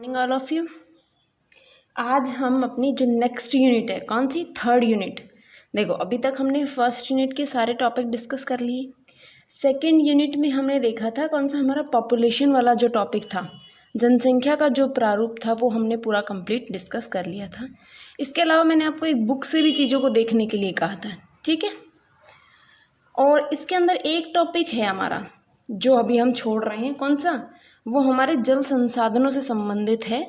Morning all of you. आज हम अपनी जो नेक्स्ट यूनिट है, कौन सी, थर्ड यूनिट। देखो अभी तक हमने फर्स्ट यूनिट के सारे टॉपिक डिस्कस कर लिए। सेकंड यूनिट में हमने देखा था कौन सा, हमारा पॉपुलेशन वाला जो टॉपिक था, जनसंख्या का जो प्रारूप था, वो हमने पूरा कंप्लीट डिस्कस कर लिया था। इसके अलावा मैंने आपको एक बुक से भी चीज़ों को देखने के लिए कहा था, ठीक है। और इसके अंदर एक टॉपिक है हमारा जो अभी हम छोड़ रहे हैं, कौन सा, वो हमारे जल संसाधनों से संबंधित है।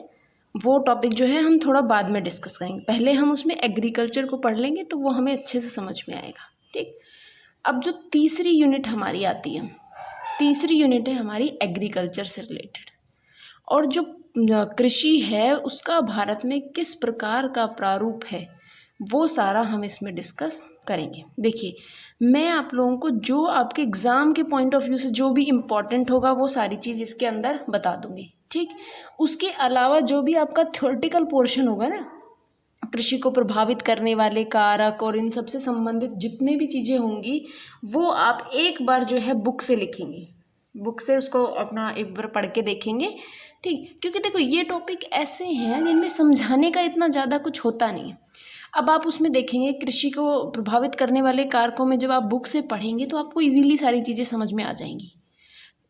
वो टॉपिक जो है हम थोड़ा बाद में डिस्कस करेंगे, पहले हम उसमें एग्रीकल्चर को पढ़ लेंगे तो वो हमें अच्छे से समझ में आएगा, ठीक। अब जो तीसरी यूनिट हमारी आती है, तीसरी यूनिट है हमारी एग्रीकल्चर से रिलेटेड। और जो कृषि है उसका भारत में किस प्रकार का प्रारूप है, वो सारा हम इसमें डिस्कस करेंगे। देखिए मैं आप लोगों को जो आपके एग्ज़ाम के पॉइंट ऑफ व्यू से जो भी इम्पॉर्टेंट होगा वो सारी चीज़ इसके अंदर बता दूंगी, ठीक। उसके अलावा जो भी आपका थ्योरेटिकल पोर्शन होगा ना, कृषि को प्रभावित करने वाले कारक और इन सब से संबंधित जितने भी चीज़ें होंगी वो आप एक बार जो है बुक से लिखेंगे, बुक से उसको अपना एक बार पढ़ के देखेंगे, ठीक। क्योंकि देखो ये टॉपिक ऐसे हैं जिनमें समझाने का इतना ज़्यादा कुछ होता नहीं है। अब आप उसमें देखेंगे कृषि को प्रभावित करने वाले कारकों में जब आप बुक से पढ़ेंगे तो आपको इजीली सारी चीज़ें समझ में आ जाएंगी।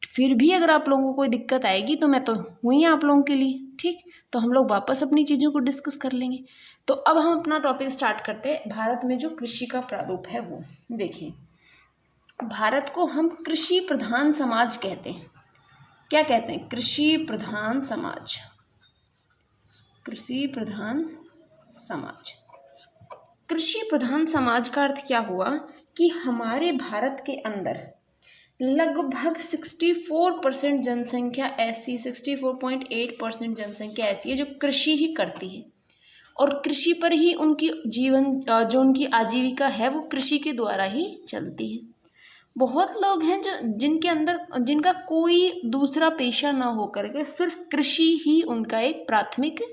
फिर भी अगर आप लोगों को कोई दिक्कत आएगी तो मैं तो हूँ ही आप लोगों के लिए, ठीक। तो हम लोग वापस अपनी चीज़ों को डिस्कस कर लेंगे। तो अब हम अपना टॉपिक स्टार्ट करते हैं, भारत में जो कृषि का प्रारूप है वो। देखिए भारत को हम कृषि प्रधान समाज कहते हैं। क्या कहते हैं? कृषि प्रधान समाज, कृषि प्रधान समाज। कृषि प्रधान समाज का अर्थ क्या हुआ कि हमारे भारत के अंदर लगभग 64% जनसंख्या ऐसी, 64.8% जनसंख्या ऐसी है जो कृषि ही करती है और कृषि पर ही उनकी जीवन जो उनकी आजीविका है वो कृषि के द्वारा ही चलती है। बहुत लोग हैं जो जिनके अंदर जिनका कोई दूसरा पेशा ना हो करके सिर्फ कृषि ही उनका एक प्राथमिक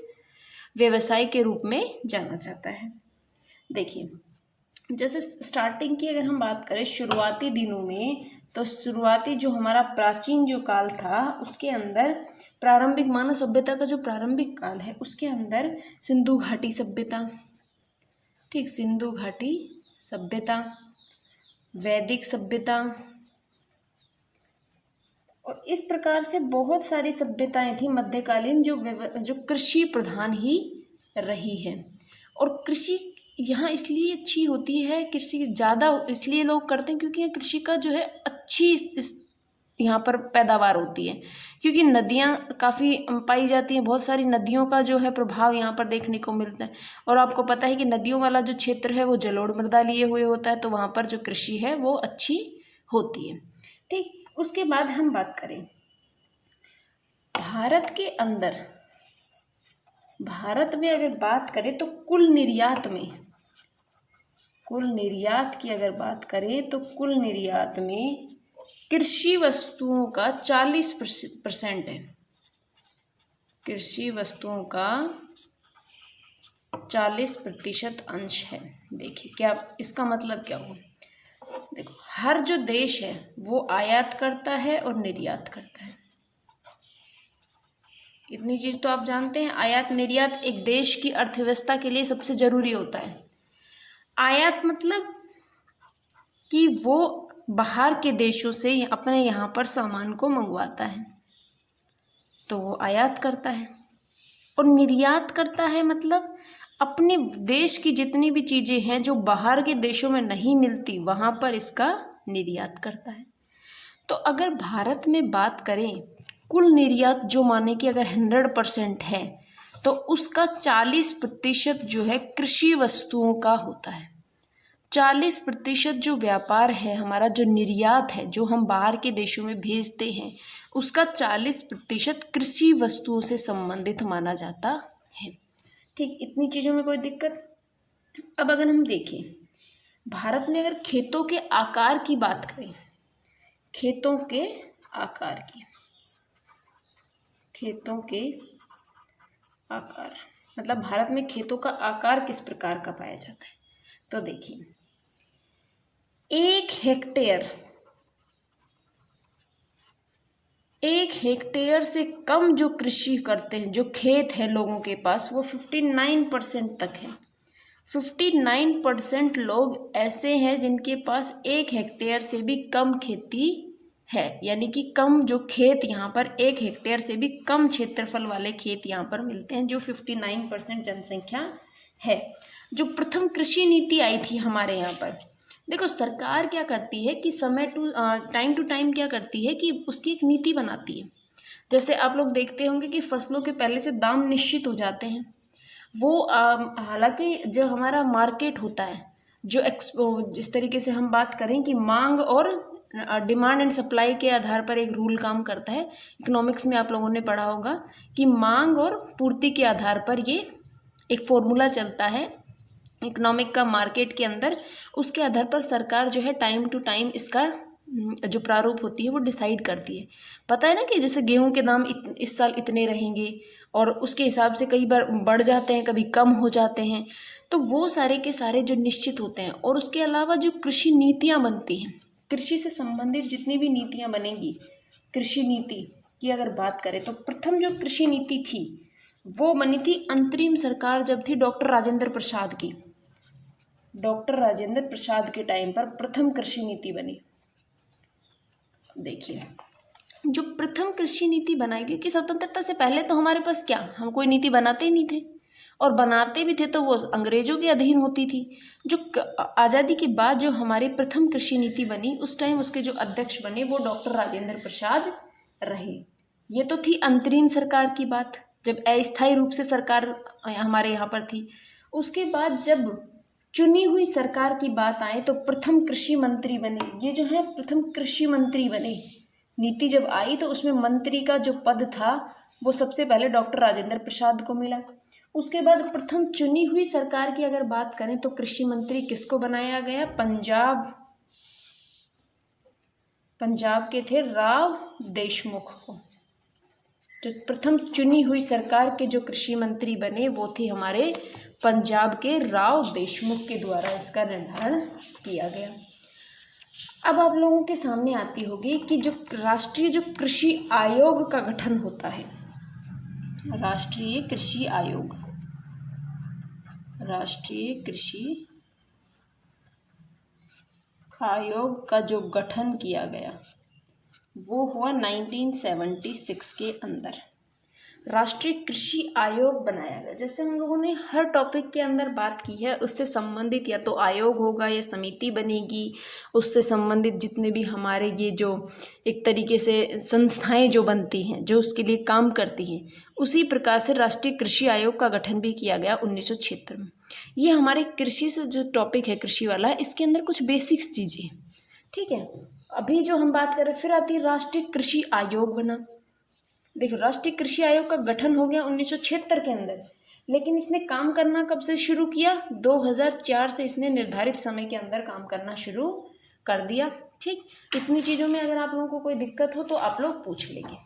व्यवसाय के रूप में जाना जाता है। देखिए जैसे स्टार्टिंग की अगर हम बात करें शुरुआती दिनों में, तो शुरुआती जो हमारा प्राचीन जो काल था उसके अंदर प्रारंभिक मानव सभ्यता का जो प्रारंभिक काल है उसके अंदर सिंधु घाटी सभ्यता, ठीक, सिंधु घाटी सभ्यता, वैदिक सभ्यता और इस प्रकार से बहुत सारी सभ्यताएं थी मध्यकालीन जो कृषि प्रधान ही रही है। और कृषि यहाँ इसलिए अच्छी होती है, कृषि ज़्यादा इसलिए लोग करते हैं क्योंकि कृषि का जो है अच्छी इस यहाँ पर पैदावार होती है, क्योंकि नदियाँ काफ़ी पाई जाती हैं, बहुत सारी नदियों का जो है प्रभाव यहाँ पर देखने को मिलता है। और आपको पता है कि नदियों वाला जो क्षेत्र है वो जलोढ़ मृदा लिए हुए होता है, तो वहाँ पर जो कृषि है वो अच्छी होती है, ठीक। उसके बाद हम बात करें भारत के अंदर, भारत में अगर बात करें तो कुल निर्यात में, कुल निर्यात की अगर बात करें तो कुल निर्यात में कृषि वस्तुओं का 40% है, कृषि वस्तुओं का 40% अंश है। देखिए क्या इसका मतलब क्या हुआ, देखो हर जो देश है वो आयात करता है और निर्यात करता है, इतनी चीज तो आप जानते हैं। आयात निर्यात एक देश की अर्थव्यवस्था के लिए सबसे जरूरी होता है। आयात मतलब कि वो बाहर के देशों से अपने यहाँ पर सामान को मंगवाता है तो वो आयात करता है, और निर्यात करता है मतलब अपने देश की जितनी भी चीज़ें हैं जो बाहर के देशों में नहीं मिलती वहाँ पर इसका निर्यात करता है। तो अगर भारत में बात करें कुल निर्यात जो माने कि अगर 100% है तो उसका 40% जो है कृषि वस्तुओं का होता है। 40% जो व्यापार है हमारा, जो निर्यात है, जो हम बाहर के देशों में भेजते हैं, उसका 40% कृषि वस्तुओं से संबंधित माना जाता है, ठीक। इतनी चीज़ों में कोई दिक्कत। अब अगर हम देखें भारत में अगर खेतों के आकार की बात करें, खेतों के आकार की, खेतों के आकार मतलब भारत में खेतों का आकार किस प्रकार का पाया जाता है, तो देखिए 1 हेक्टेयर 1 हेक्टेयर से कम जो कृषि करते हैं, जो खेत हैं लोगों के पास, वो 59% तक है। 59% लोग ऐसे हैं जिनके पास 1 हेक्टेयर से भी कम खेती है, यानी कि कम जो खेत यहाँ पर 1 हेक्टेयर से भी कम क्षेत्रफल वाले खेत यहाँ पर मिलते हैं, जो 59% जनसंख्या है। जो प्रथम कृषि नीति आई थी हमारे यहाँ पर, देखो सरकार क्या करती है कि टाइम टू टाइम क्या करती है कि उसकी एक नीति बनाती है। जैसे आप लोग देखते होंगे कि फसलों के पहले से दाम निश्चित हो जाते हैं। वो हालांकि जो हमारा मार्केट होता है, जिस तरीके से हम बात करें कि मांग और डिमांड एंड सप्लाई के आधार पर एक रूल काम करता है। इकोनॉमिक्स में आप लोगों ने पढ़ा होगा कि मांग और पूर्ति के आधार पर ये एक फॉर्मूला चलता है इकोनॉमिक का मार्केट के अंदर। उसके आधार पर सरकार जो है टाइम टू टाइम इसका जो प्रारूप होती है वो डिसाइड करती है। पता है ना कि जैसे गेहूं के दाम इस साल इतने रहेंगे और उसके हिसाब से कई बार बढ़ जाते हैं, कभी कम हो जाते हैं। तो वो सारे के सारे जो निश्चित होते हैं। और उसके अलावा जो कृषि नीतियाँ बनती हैं, कृषि से संबंधित जितनी भी नीतियाँ बनेंगी, कृषि नीति की अगर बात करें तो प्रथम जो कृषि नीति थी वो बनी थी अंतरिम सरकार जब थी डॉक्टर राजेंद्र प्रसाद की। डॉक्टर राजेंद्र प्रसाद के टाइम पर प्रथम कृषि नीति बनी। देखिए जो प्रथम कृषि नीति बनाई गई, कि स्वतंत्रता से पहले तो हमारे पास क्या, हम कोई नीति बनाते ही नहीं थे, और बनाते भी थे तो वो अंग्रेजों के अधीन होती थी। जो आज़ादी के बाद जो हमारी प्रथम कृषि नीति बनी, उस टाइम उसके जो अध्यक्ष बने वो डॉक्टर राजेंद्र प्रसाद रहे। ये तो थी अंतरिम सरकार की बात, जब अस्थायी रूप से सरकार हमारे यहाँ पर थी। उसके बाद जब चुनी हुई सरकार की बात आए तो प्रथम कृषि मंत्री बने। ये जो है प्रथम कृषि मंत्री बने। नीति जब आई तो उसमें मंत्री का जो पद था वो सबसे पहले डॉक्टर राजेंद्र प्रसाद को मिला। उसके बाद प्रथम चुनी हुई सरकार की अगर बात करें तो कृषि मंत्री किसको बनाया गया, पंजाब के थे राव देशमुख को। जो प्रथम चुनी हुई सरकार के जो कृषि मंत्री बने वो थे हमारे पंजाब के राव देशमुख के द्वारा इसका निर्धारण किया गया। अब आप लोगों के सामने आती होगी कि जो राष्ट्रीय जो कृषि आयोग का गठन होता है, राष्ट्रीय कृषि आयोग, राष्ट्रीय कृषि आयोग का जो गठन किया गया वो हुआ 1976 के अंदर। राष्ट्रीय कृषि आयोग बनाया गया। जैसे हम लोगों ने हर टॉपिक के अंदर बात की है, उससे संबंधित या तो आयोग होगा या समिति बनेगी, उससे संबंधित जितने भी हमारे ये जो एक तरीके से संस्थाएं जो बनती हैं, जो उसके लिए काम करती हैं, उसी प्रकार से राष्ट्रीय कृषि आयोग का गठन भी किया गया 1976 में। ये हमारे कृषि से जो टॉपिक है कृषि वाला, इसके अंदर कुछ बेसिक्स चीज़ें, ठीक है। अभी जो हम बात करें फिर आती है राष्ट्रीय कृषि आयोग बना। देखो राष्ट्रीय कृषि आयोग का गठन हो गया 1976 के अंदर, लेकिन इसने काम करना कब से शुरू किया, 2004 से इसने निर्धारित समय के अंदर काम करना शुरू कर दिया। ठीक, इतनी चीज़ों में अगर आप लोगों को कोई दिक्कत हो तो आप लोग पूछ लेंगे।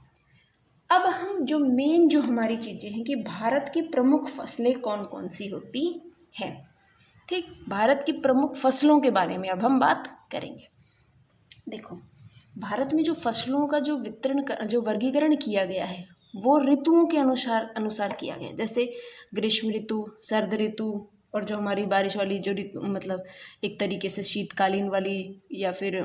अब हम जो मेन जो हमारी चीज़ें हैं कि भारत की प्रमुख फसलें कौन कौन सी होती हैं। ठीक, भारत की प्रमुख फसलों के बारे में अब हम बात करेंगे। देखो भारत में जो फसलों का जो जो वर्गीकरण किया गया है वो ऋतुओं के अनुसार किया गया है। जैसे ग्रीष्म ऋतु, सर्द ऋतु, और जो हमारी बारिश वाली जो ऋतु, मतलब एक तरीके से शीतकालीन वाली या फिर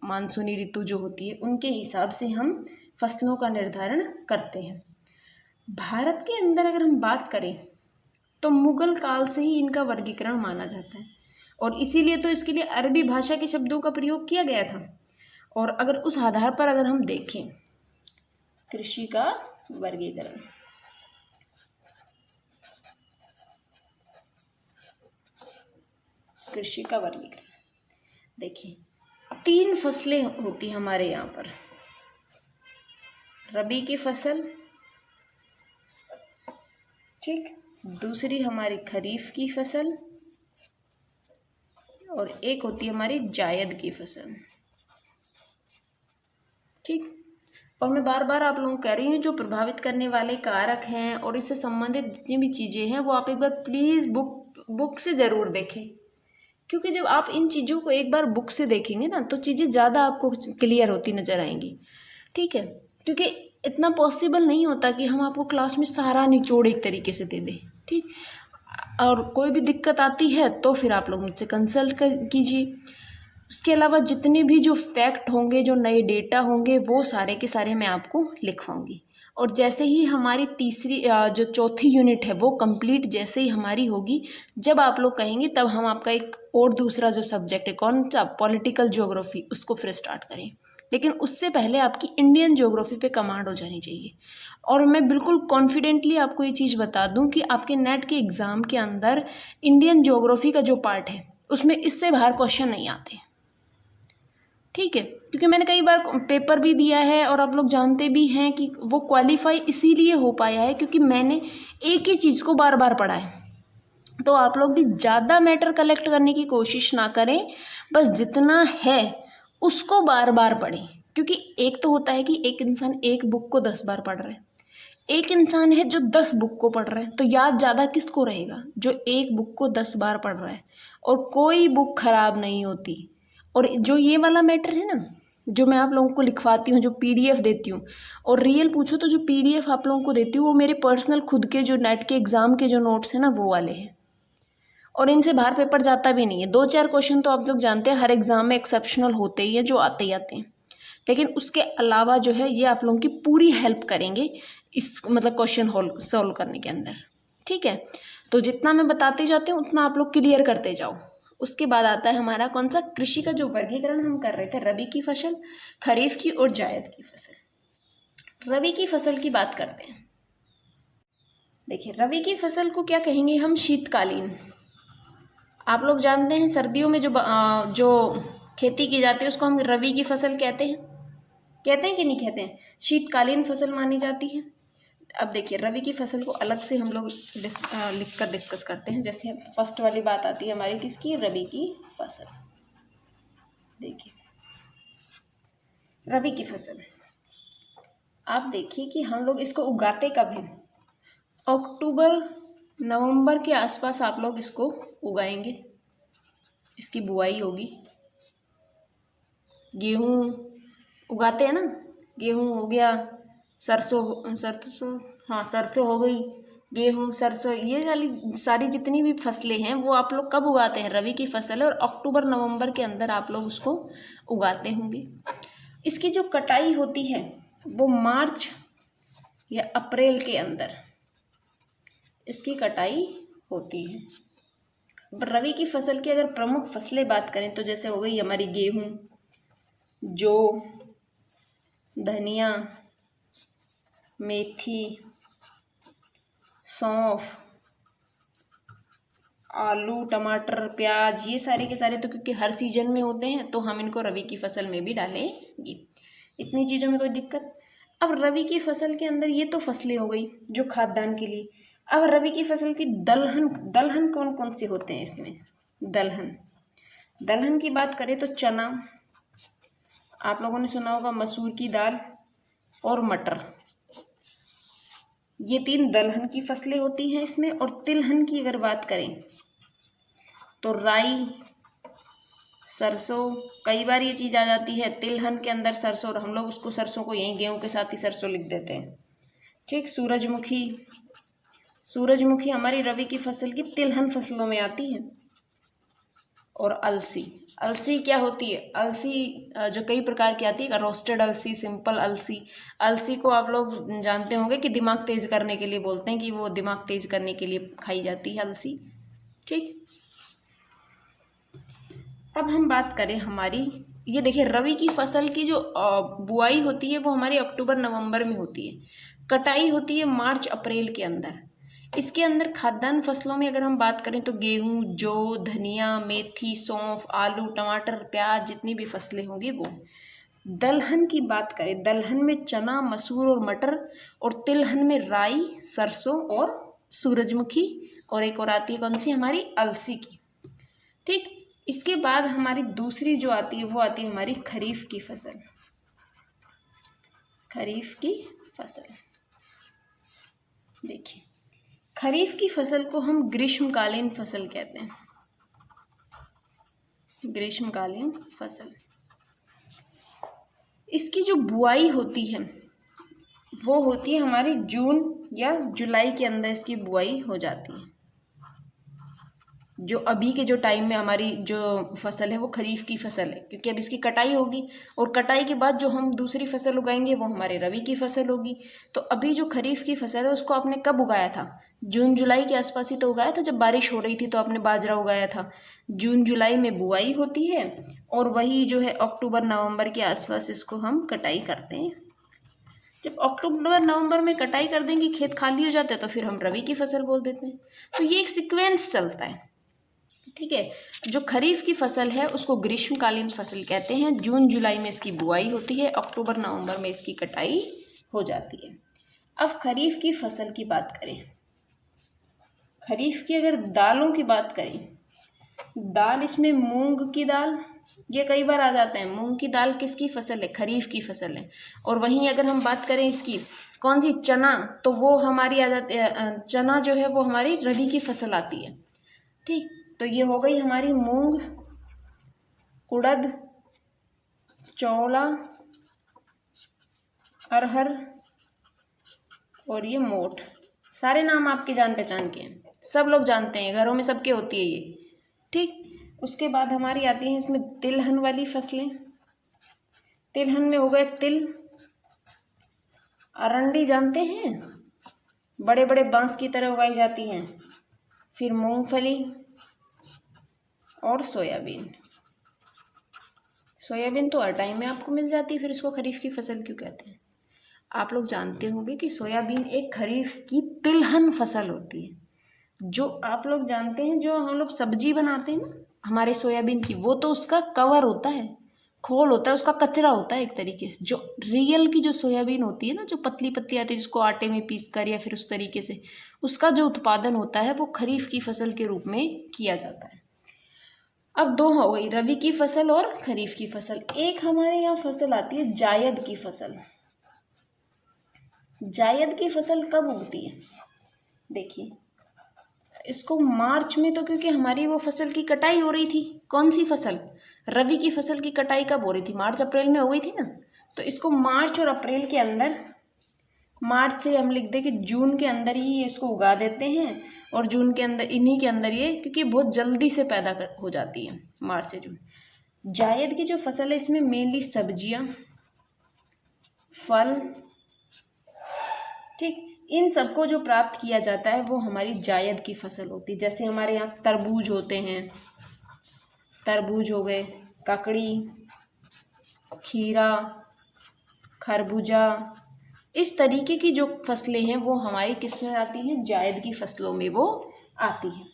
मानसूनी ऋतु जो होती है, उनके हिसाब से हम फसलों का निर्धारण करते हैं। भारत के अंदर अगर हम बात करें तो मुगल काल से ही इनका वर्गीकरण माना जाता है, और इसीलिए तो इसके लिए अरबी भाषा के शब्दों का प्रयोग किया गया था। और अगर उस आधार पर अगर हम देखें कृषि का वर्गीकरण, कृषि का वर्गीकरण देखिए 3 फसलें होती हमारे यहाँ पर, रबी की फसल, ठीक, दूसरी हमारी खरीफ की फसल, और एक होती है हमारी जायद की फसल। ठीक, और मैं बार बार आप लोगों को कह रही हूँ जो प्रभावित करने वाले कारक हैं और इससे संबंधित जितनी भी चीज़ें हैं वो आप एक बार प्लीज़ बुक से ज़रूर देखें, क्योंकि जब आप इन चीज़ों को एक बार बुक से देखेंगे ना तो चीज़ें ज़्यादा आपको क्लियर होती नज़र आएंगी। ठीक है, क्योंकि इतना पॉसिबल नहीं होता कि हम आपको क्लास में सारा निचोड़ एक तरीके से दे दें, ठीक। और कोई भी दिक्कत आती है तो फिर आप लोग मुझसे कंसल्ट कीजिए। उसके अलावा जितने भी जो फैक्ट होंगे, जो नए डेटा होंगे, वो सारे के सारे मैं आपको लिखवाऊंगी। और जैसे ही हमारी जो चौथी यूनिट है वो कंप्लीट जैसे ही हमारी होगी, जब आप लोग कहेंगे तब हम आपका एक और दूसरा जो सब्जेक्ट है, कौन सा, पॉलिटिकल ज्योग्राफी, उसको फिर स्टार्ट करें। लेकिन उससे पहले आपकी इंडियन ज्योग्राफी पे कमांड हो जानी चाहिए। और मैं बिल्कुल कॉन्फिडेंटली आपको ये चीज़ बता दूं कि आपके नेट के एग्ज़ाम के अंदर इंडियन ज्योग्राफी का जो पार्ट है उसमें इससे बाहर क्वेश्चन नहीं आते, ठीक है। क्योंकि मैंने कई बार पेपर भी दिया है और आप लोग जानते भी हैं कि वो क्वालिफाई इसीलिए हो पाया है क्योंकि मैंने एक ही चीज़ को बार बार पढ़ा है। तो आप लोग भी ज़्यादा मैटर कलेक्ट करने की कोशिश ना करें, बस जितना है उसको बार बार पढ़ें। क्योंकि एक तो होता है कि एक इंसान एक बुक को 10 बार पढ़ रहा है, एक इंसान है जो 10 बुक को पढ़ रहा है, तो याद ज़्यादा किसको रहेगा? जो एक बुक को 10 बार पढ़ रहा है। और कोई बुक खराब नहीं होती। और जो ये वाला मैटर है ना, जो मैं आप लोगों को लिखवाती हूँ, जो पीडीएफ देती हूँ, और रियल पूछो तो जो पीडीएफ आप लोगों को देती हूँ वो मेरे पर्सनल खुद के जो नेट के एग्ज़ाम के जो नोट्स हैं ना, वो वाले हैं। और इनसे बाहर पेपर जाता भी नहीं है। 2-4 क्वेश्चन तो आप लोग जानते हैं हर एग्ज़ाम में एक्सेप्शनल होते ही हैं, जो आते ही आते हैं। लेकिन उसके अलावा जो है ये आप लोगों की पूरी हेल्प करेंगे इस मतलब क्वेश्चन सॉल्व करने के अंदर, ठीक है। तो जितना मैं बताते जाती हूँ उतना आप लोग क्लियर करते जाओ। उसके बाद आता है हमारा कौन सा, कृषि का जो वर्गीकरण हम कर रहे थे, रबी की फसल, खरीफ की और जायद की फसल। रबी की फसल की बात करते हैं। देखिए, रबी की फसल को क्या कहेंगे हम? शीतकालीन। आप लोग जानते हैं सर्दियों में जो खेती की जाती है उसको हम रबी की फसल कहते हैं कि नहीं कहते हैं? शीतकालीन फसल मानी जाती है। अब देखिए, रबी की फसल को अलग से हम लोग लिख कर डिस्कस करते हैं। जैसे फर्स्ट वाली बात आती है हमारी किसकी? रबी की फसल। देखिए, रबी की फसल आप देखिए कि हम लोग इसको उगाते कब हैं? अक्टूबर नवंबर के आसपास आप लोग इसको उगाएंगे, इसकी बुआई होगी। गेहूँ उगाते हैं ना, गेहूँ हो गया, सरसों, हाँ सरसों हो गई, गेहूँ, सरसों, ये सारी जितनी भी फसलें हैं वो आप लोग कब उगाते हैं? रबी की फसल है और अक्टूबर नवंबर के अंदर आप लोग उसको उगाते होंगे। इसकी जो कटाई होती है वो मार्च या अप्रैल के अंदर इसकी कटाई होती है। रबी की फसल की अगर प्रमुख फसलें बात करें तो जैसे हो गई हमारी गेहूँ, जौ, धनिया, मेथी, सौंफ, आलू, टमाटर, प्याज, ये सारे के सारे तो क्योंकि हर सीजन में होते हैं तो हम इनको रबी की फसल में भी डालेंगे। इतनी चीज़ों में कोई दिक्कत। अब रबी की फसल के अंदर ये तो फसलें हो गई जो खाद्यान्न के लिए। अब रबी की फसल की दलहन कौन कौन से होते हैं इसमें? दलहन की बात करें तो चना, आप लोगों ने सुना होगा मसूर की दाल और मटर, ये 3 दलहन की फसलें होती हैं इसमें। और तिलहन की अगर बात करें तो राई, सरसों, कई बार ये चीज़ आ जाती है तिलहन के अंदर सरसों, और हम लोग उसको सरसों को यहीं गेहूं के साथ ही सरसों लिख देते हैं, ठीक। सूरजमुखी हमारी रबी की फसल की तिलहन फसलों में आती है। और अलसी क्या होती है? अलसी जो कई प्रकार की आती है, रोस्टेड अलसी, सिंपल अलसी। अलसी को आप लोग जानते होंगे कि दिमाग तेज करने के लिए बोलते हैं, कि वो दिमाग तेज करने के लिए खाई जाती है अलसी, ठीक। अब हम बात करें हमारी, ये देखिए रबी की फसल की जो बुआई होती है वो हमारी अक्टूबर नवंबर में होती है, कटाई होती है मार्च अप्रैल के अंदर। इसके अंदर खाद्यान्न फसलों में अगर हम बात करें तो गेहूँ, जौ, धनिया, मेथी, सौंफ, आलू, टमाटर, प्याज, जितनी भी फसलें होंगी वो। दलहन की बात करें, दलहन में चना, मसूर और मटर, और तिलहन में राई, सरसों और सूरजमुखी, और एक और आती है कौन सी? हमारी अलसी की, ठीक। इसके बाद हमारी दूसरी जो आती है वो आती है हमारी खरीफ की फसल। देखिए, खरीफ की फसल को हम ग्रीष्मकालीन फसल कहते हैं, ग्रीष्मकालीन फसल। इसकी जो बुआई होती है वो होती है हमारी जून या जुलाई के अंदर इसकी बुआई हो जाती है। जो अभी के जो टाइम में हमारी जो फसल है वो खरीफ की फसल है, क्योंकि अब इसकी कटाई होगी और कटाई के बाद जो हम दूसरी फसल उगाएंगे वो हमारे रबी की फसल होगी। तो अभी जो खरीफ की फसल है उसको आपने कब उगाया था? जून जुलाई के आसपास ही तो उगाया था, जब बारिश हो रही थी तो आपने बाजरा उगाया था। जून जुलाई में बुआई होती है और वही जो है अक्टूबर नवंबर के आसपास इसको हम कटाई करते हैं। जब अक्टूबर नवंबर में कटाई कर देंगे, खेत खाली हो जाता है, तो फिर हम रबी की फसल बोल देते हैं। तो ये एक सीक्वेंस चलता है, ठीक है। जो खरीफ की फसल है उसको ग्रीष्मकालीन फसल कहते हैं। जून जुलाई में इसकी बुआई होती है, अक्टूबर नवंबर में इसकी कटाई हो जाती है। अब खरीफ की फसल की बात करें, खरीफ की अगर दालों की बात करें, दाल इसमें मूंग की दाल, ये कई बार आ जाते हैं। मूंग की दाल किसकी फसल है? खरीफ की फसल है। और वहीं अगर हम बात करें इसकी कौन सी, चना, तो वो हमारी आ जाती है, चना जो है वो हमारी रबी की फसल आती है, ठीक। तो ये हो गई हमारी मूंग, उड़द, चौला, अरहर और ये मोठ। सारे नाम आपके जान पहचान के हैं, सब लोग जानते हैं, घरों में सबके होती है ये, ठीक। उसके बाद हमारी आती हैं इसमें तिलहन वाली फसलें। तिलहन में हो गए तिल, अरंडी जानते हैं, बड़े बड़े बांस की तरह उगाई जाती हैं। फिर मूंगफली और सोयाबीन। सोयाबीन तो हर टाइम में आपको मिल जाती है, फिर इसको खरीफ की फसल क्यों कहते हैं? आप लोग जानते होंगे कि सोयाबीन एक खरीफ की तिलहन फसल होती है। जो आप लोग जानते हैं, जो हम लोग सब्जी बनाते हैं ना हमारे सोयाबीन की, वो तो उसका कवर होता है, खोल होता है, उसका कचरा होता है एक तरीके से। जो रियल की जो सोयाबीन होती है ना, जो पतली पतली आती है, जिसको आटे में पीस कर या फिर उस तरीके से उसका जो उत्पादन होता है वो खरीफ की फसल के रूप में किया जाता है। अब दो हो गई, रबी की फसल और खरीफ की फसल। एक हमारे यहाँ फसल आती है जायद की फसल। जायद की फसल कब उगती है? देखिए, इसको मार्च में, तो क्योंकि हमारी वो फसल की कटाई हो रही थी। कौन सी फसल? रबी की फसल की कटाई कब हो रही थी? मार्च अप्रैल में हो गई थी ना। तो इसको मार्च और अप्रैल के अंदर, मार्च से हम लिख दें कि जून के अंदर ही इसको उगा देते हैं, और जून के अंदर, इन्हीं के अंदर ये, क्योंकि बहुत जल्दी से पैदा हो जाती है मार्च से जून। जायद की जो फसल है इसमें मेनली सब्जियां, फल, ठीक, इन सबको जो प्राप्त किया जाता है वो हमारी जायद की फसल होती है। जैसे हमारे यहाँ तरबूज होते हैं, तरबूज हो गए, ककड़ी, खीरा, खरबूजा, इस तरीके की जो फसलें हैं वो हमारी किस में आती हैं? जायद की फसलों में वो आती हैं,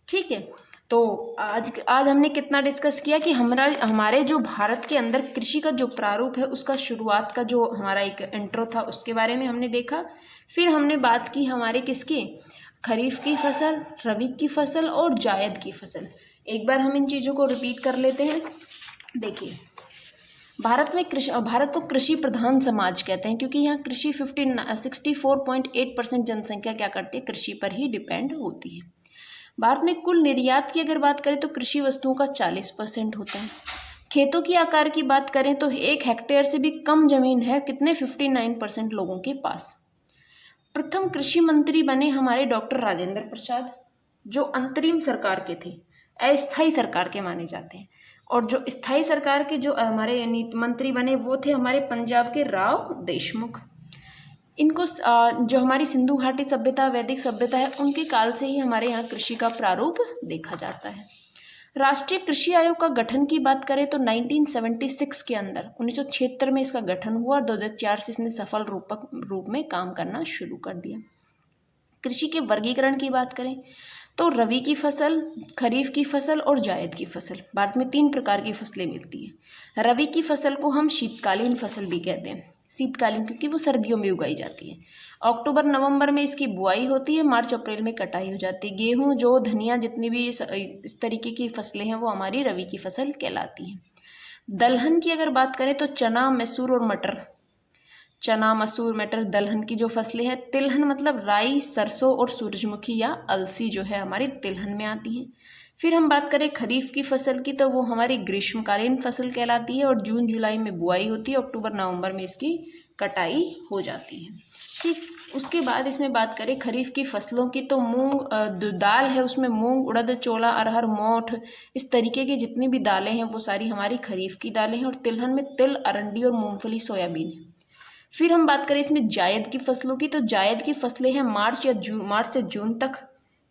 ठीक है। तो आज हमने कितना डिस्कस किया कि हमारे जो भारत के अंदर कृषि का जो प्रारूप है उसका शुरुआत का जो हमारा एक इंट्रो था उसके बारे में हमने देखा। फिर हमने बात की हमारे किसकी? खरीफ की फसल, रबी की फसल और जायद की फसल। एक बार हम इन चीज़ों को रिपीट कर लेते हैं। देखिए, भारत को कृषि प्रधान समाज कहते हैं, क्योंकि यहाँ कृषि 64.8% जनसंख्या क्या करती है? कृषि पर ही डिपेंड होती है। भारत में कुल निर्यात की अगर बात करें तो कृषि वस्तुओं का 40% होता है। खेतों की आकार की बात करें तो 1 हेक्टेयर से भी कम जमीन है कितने? 59% लोगों के पास। प्रथम कृषि मंत्री बने हमारे डॉक्टर राजेंद्र प्रसाद, जो अंतरिम सरकार के थे, अस्थायी सरकार के माने जाते हैं। और जो स्थायी सरकार के जो हमारे मंत्री बने वो थे हमारे पंजाब के राव देशमुख। इनको जो हमारी सिंधु घाटी सभ्यता, वैदिक सभ्यता है, उनके काल से ही हमारे यहाँ कृषि का प्रारूप देखा जाता है। राष्ट्रीय कृषि आयोग का गठन की बात करें तो 1976 के अंदर 1976 में इसका गठन हुआ और 2004 से इसने सफल रूप में काम करना शुरू कर दिया। कृषि के वर्गीकरण की बात करें तो रबी की फसल, खरीफ की फसल और जायद की फसल। भारत में 3 प्रकार की फसलें मिलती हैं। रबी की फसल को हम शीतकालीन फसल भी कहते हैं। शीतकालीन क्योंकि वो सर्दियों में उगाई जाती है। अक्टूबर नवंबर में इसकी बुआई होती है, मार्च अप्रैल में कटाई हो जाती है। गेहूं, जौ, धनिया, जितनी भी इस तरीके की फसलें हैं वो हमारी रबी की फसल कहलाती हैं। दलहन की अगर बात करें तो चना, मसूर और मटर। चना, मसूर, मटर, दलहन की जो फसलें हैं। तिलहन मतलब राई, सरसों और सूरजमुखी या अलसी जो है हमारी तिलहन में आती हैं। फिर हम बात करें खरीफ की फसल की तो वो हमारी ग्रीष्मकालीन फसल कहलाती है और जून जुलाई में बुआई होती है, अक्टूबर नवंबर में इसकी कटाई हो जाती है। ठीक, उसके बाद इसमें बात करें खरीफ की फसलों की, तो मूंग दाल है उसमें मूंग, उड़द, चोला, अरहर, मोठ, इस तरीके की जितनी भी दालें हैं वो सारी हमारी खरीफ की दालें हैं। और तिलहन में तिल, अरंडी और मूंगफली, सोयाबीन है। फिर हम बात करें इसमें जायद की फसलों की, तो जायद की फसलें हैं मार्च से जून तक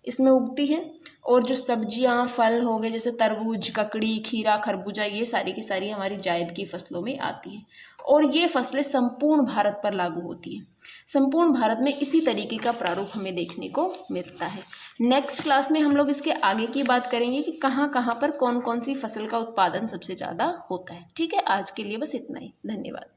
इसमें उगती हैं। और जो सब्जियां, फल हो गए जैसे तरबूज, ककड़ी, खीरा, खरबूजा, ये सारी की सारी हमारी जायद की फसलों में आती हैं। और ये फसलें संपूर्ण भारत पर लागू होती हैं। संपूर्ण भारत में इसी तरीके का प्रारूप हमें देखने को मिलता है। नेक्स्ट क्लास में हम लोग इसके आगे की बात करेंगे कि कहाँ कहाँ पर कौन कौन सी फसल का उत्पादन सबसे ज़्यादा होता है। ठीक है, आज के लिए बस इतना ही। धन्यवाद।